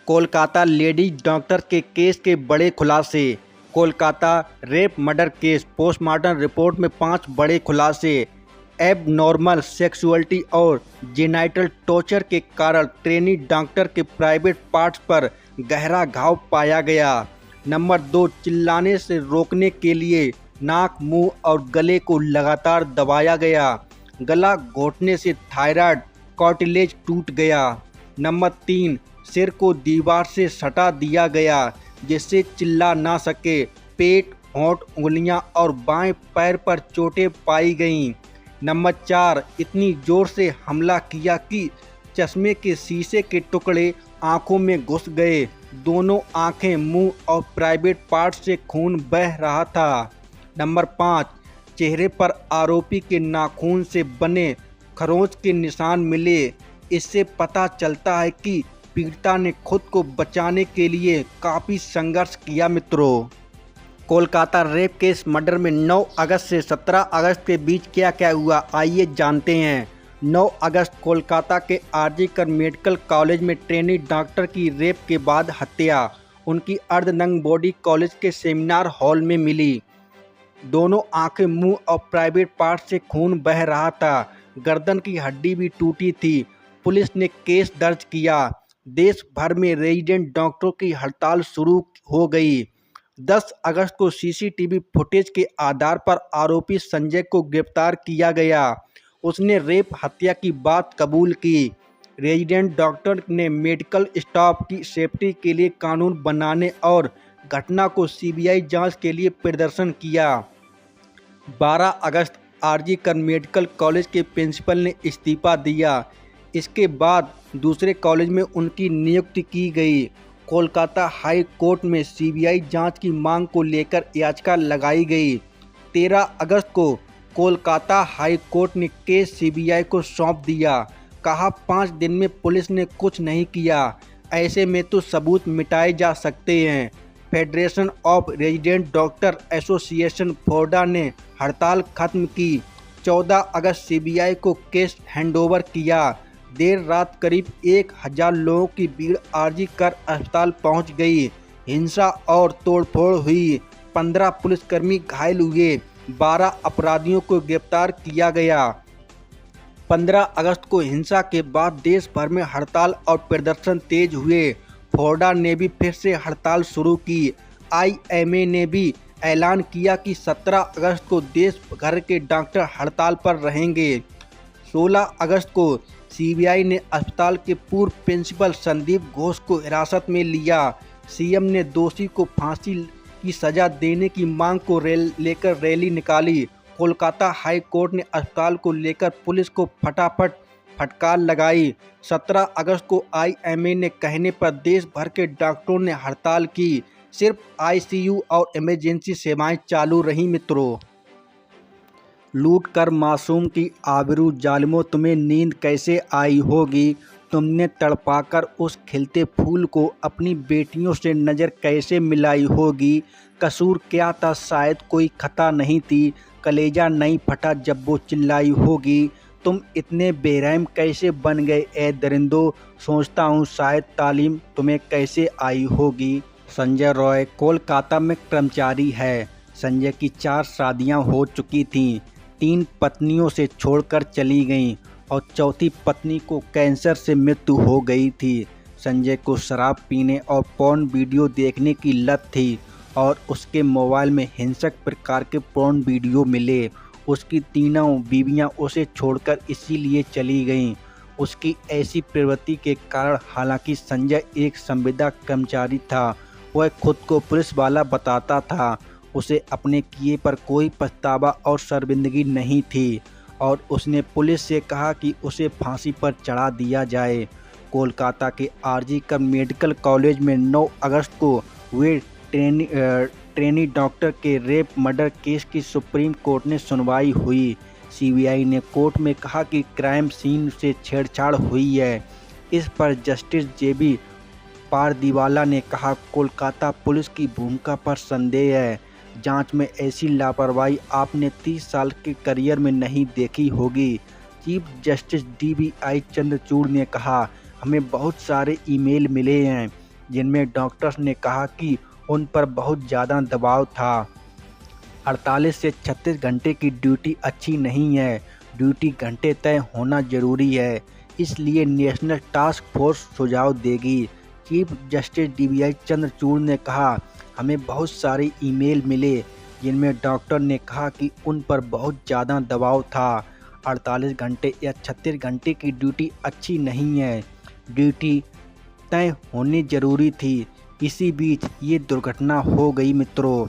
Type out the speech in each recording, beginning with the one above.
Kolkata ladies doctor के case के बड़े खुलासे। Kolkata rape murder case postmortem report में 5 बड़े खुलासे। एबनॉर्मल सेक्सुअलिटी और जेनाइटल टॉर्चर के कारण ट्रेनी डॉक्टर के प्राइवेट पार्ट्स पर गहरा घाव पाया गया। नंबर 2, चिल्लाने से रोकने के लिए नाक, मुंह और गले को लगातार दबाया गया। गला घोटने से थायराइड कार्टिलेज टूट गया। नंबर 3, सिर को दीवार से सटा दिया गया जिससे चिल्ला ना सके। पेट, होंठ, उंगलियां और बाएं पैर पर चोटें पाई गईं। नंबर 4, इतनी जोर से हमला किया कि चश्मे के शीशे के टुकड़े आंखों में घुस गए। दोनों आंखें, मुंह और प्राइवेट पार्ट से खून बह रहा था। नंबर 5, चेहरे पर आरोपी के नाखून से बने खरोंच के निशान मिले। इससे पता चलता है कि पीड़िता ने खुद को बचाने के लिए काफ़ी संघर्ष किया। मित्रों, कोलकाता रेप केस मर्डर में 9 अगस्त से 17 अगस्त के बीच क्या क्या हुआ, आइए जानते हैं। 9 अगस्त कोलकाता के आरजी कर मेडिकल कॉलेज में ट्रेनी डॉक्टर की रेप के बाद हत्या। उनकी अर्धनग्न बॉडी कॉलेज के सेमिनार हॉल में मिली। दोनों आंखें, मुंह और प्राइवेट पार्ट से खून बह रहा था। गर्दन की हड्डी भी टूटी थी। पुलिस ने केस दर्ज किया। देश भर में रेजिडेंट डॉक्टरों की हड़ताल शुरू हो गई। 10 अगस्त को सीसीटीवी फुटेज के आधार पर आरोपी संजय को गिरफ्तार किया गया। उसने रेप हत्या की बात कबूल की। रेजिडेंट डॉक्टर ने मेडिकल स्टाफ की सेफ्टी के लिए कानून बनाने और घटना को सीबीआई जांच के लिए प्रदर्शन किया। 12 अगस्त आरजी कर मेडिकल कॉलेज के प्रिंसिपल ने इस्तीफा दिया। इसके बाद दूसरे कॉलेज में उनकी नियुक्ति की गई। कोलकाता हाई कोर्ट में सीबीआई जांच की मांग को लेकर याचिका लगाई गई। 13 अगस्त को कोलकाता हाई कोर्ट ने केस सीबीआई को सौंप दिया। कहा 5 दिन में पुलिस ने कुछ नहीं किया, ऐसे में तो सबूत मिटाए जा सकते हैं। Federation of resident doctor association FORDA ने हड़ताल खत्म की। 14 अगस्त सीबीआई को केस हैंडओवर किया। देर रात करीब 1000 लोगों की भीड़ आरजी कर अस्पताल पहुंच गई। हिंसा और तोड़फोड़ हुई। 15 पुलिसकर्मी घायल हुए। 12 अपराधियों को गिरफ्तार किया गया। 15 अगस्त को हिंसा के बाद देश भर में हड़ताल और प्रदर्शन तेज हुए। फोर्डा ने भी फिर से हड़ताल शुरू की। आईएमए ने भी ऐलान किया कि 17 अगस्त को देश भर के डॉक्टर हड़ताल पर रहेंगे। 16 अगस्त को सीबीआई ने अस्पताल के पूर्व प्रिंसिपल संदीप घोष को हिरासत में लिया। सीएम ने दोषी को फांसी की सजा देने की मांग को लेकर रैली निकाली। कोलकाता हाई कोर्ट ने अस्पताल को लेकर पुलिस को फटाफट फटकार लगाई। 17 अगस्त को आईएमए ने कहने पर देश भर के डॉक्टरों ने हड़ताल की। सिर्फ आईसीयू और इमरजेंसी सेवाएं चालू रहीं। मित्रों, लूट कर मासूम की आबरू, जालिमों तुम्हें नींद कैसे आई होगी। तुमने तड़पाकर उस खिलते फूल को अपनी बेटियों से नज़र कैसे मिलाई होगी। कसूर क्या था, शायद कोई खता नहीं थी। कलेजा नहीं फटा जब वो चिल्लाई होगी। तुम इतने बेरहम कैसे बन गए ए दरिंदो, सोचता हूँ शायद तालीम तुम्हें कैसे आई होगी। संजय रॉय कोलकाता में कर्मचारी है। संजय की 4 शादियाँ हो चुकी थीं। 3 पत्नियों से छोड़कर चली गईं और चौथी पत्नी को कैंसर से मृत्यु हो गई थी। संजय को शराब पीने और पोर्न वीडियो देखने की लत थी और उसके मोबाइल में हिंसक प्रकार के पोर्न वीडियो मिले। उसकी तीनों बीवियां उसे छोड़कर इसीलिए चली गईं। उसकी ऐसी प्रवृत्ति के कारण, हालांकि संजय एक संविदा कर्मचारी था, वह खुद को पुलिस वाला बताता था। उसे अपने किए पर कोई पछतावा और शर्मिंदगी नहीं थी और उसने पुलिस से कहा कि उसे फांसी पर चढ़ा दिया जाए। कोलकाता के आरजी कर मेडिकल कॉलेज में 9 अगस्त को हुए ट्रेनी डॉक्टर के रेप मर्डर केस की सुप्रीम कोर्ट में सुनवाई हुई। सीबीआई ने कोर्ट में कहा कि क्राइम सीन से छेड़छाड़ हुई है। इस पर जस्टिस जेबी पारदीवाला ने कहा, कोलकाता पुलिस की भूमिका पर संदेह है। जांच में ऐसी लापरवाही आपने 30 साल के करियर में नहीं देखी होगी। चीफ जस्टिस DBI चंद्रचूड़ ने कहा, हमें बहुत सारे ईमेल मिले हैं जिनमें डॉक्टर्स ने कहा कि उन पर बहुत ज़्यादा दबाव था। 48 से 36 घंटे की ड्यूटी अच्छी नहीं है, ड्यूटी घंटे तय होना जरूरी है, इसलिए नेशनल टास्क फोर्स सुझाव देगी। चीफ जस्टिस डीवाई चंद्रचूड़ ने कहा, हमें बहुत सारे ईमेल मिले जिनमें डॉक्टर ने कहा कि उन पर बहुत ज़्यादा दबाव था। 48 घंटे या 36 घंटे की ड्यूटी अच्छी नहीं है, ड्यूटी तय होनी जरूरी थी। इसी बीच ये दुर्घटना हो गई मित्रों।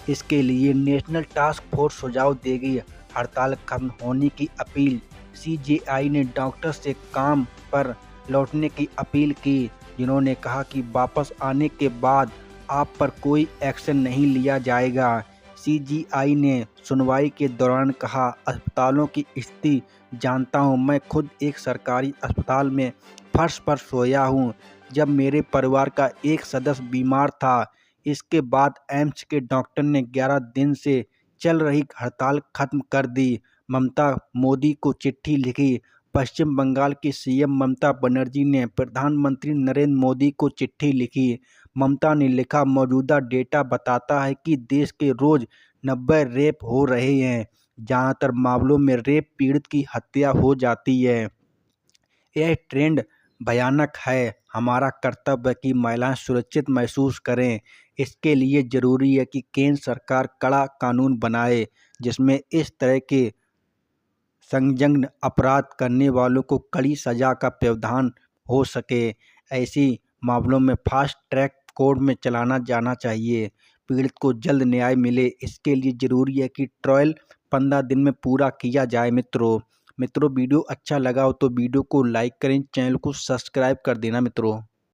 इसके लिए नेशनल टास्क फोर्स सुझाव देगी, हड़ताल खत्म होने की अपील। सीजेआई ने डॉक्टर से काम पर लौटने की अपील की, जिन्होंने कहा कि वापस आने के बाद आप पर कोई एक्शन नहीं लिया जाएगा। सीजेआई ने सुनवाई के दौरान कहा, अस्पतालों की स्थिति जानता हूं, मैं खुद एक सरकारी अस्पताल में फर्श पर सोया हूं जब मेरे परिवार का एक सदस्य बीमार था। इसके बाद एम्स के डॉक्टर ने 11 दिन से चल रही हड़ताल खत्म कर दी। ममता मोदी को चिट्ठी लिखी। पश्चिम बंगाल की सीएम ममता बनर्जी ने प्रधानमंत्री नरेंद्र मोदी को चिट्ठी लिखी। ममता ने लिखा, मौजूदा डेटा बताता है कि देश के रोज 90 रेप हो रहे हैं। ज़्यादातर मामलों में रेप पीड़ित की हत्या हो जाती है। यह ट्रेंड भयानक है। हमारा कर्तव्य है कि महिलाएं सुरक्षित महसूस करें। इसके लिए ज़रूरी है कि केंद्र सरकार कड़ा कानून बनाए जिसमें इस तरह के संदिग्ध अपराध करने वालों को कड़ी सजा का प्रावधान हो सके। ऐसी मामलों में फास्ट ट्रैक कोर्ट में चलाना जाना चाहिए। पीड़ित को जल्द न्याय मिले, इसके लिए ज़रूरी है कि ट्रायल 15 दिन में पूरा किया जाए। मित्रों वीडियो अच्छा लगा हो तो वीडियो को लाइक करें, चैनल को सब्सक्राइब कर देना मित्रों।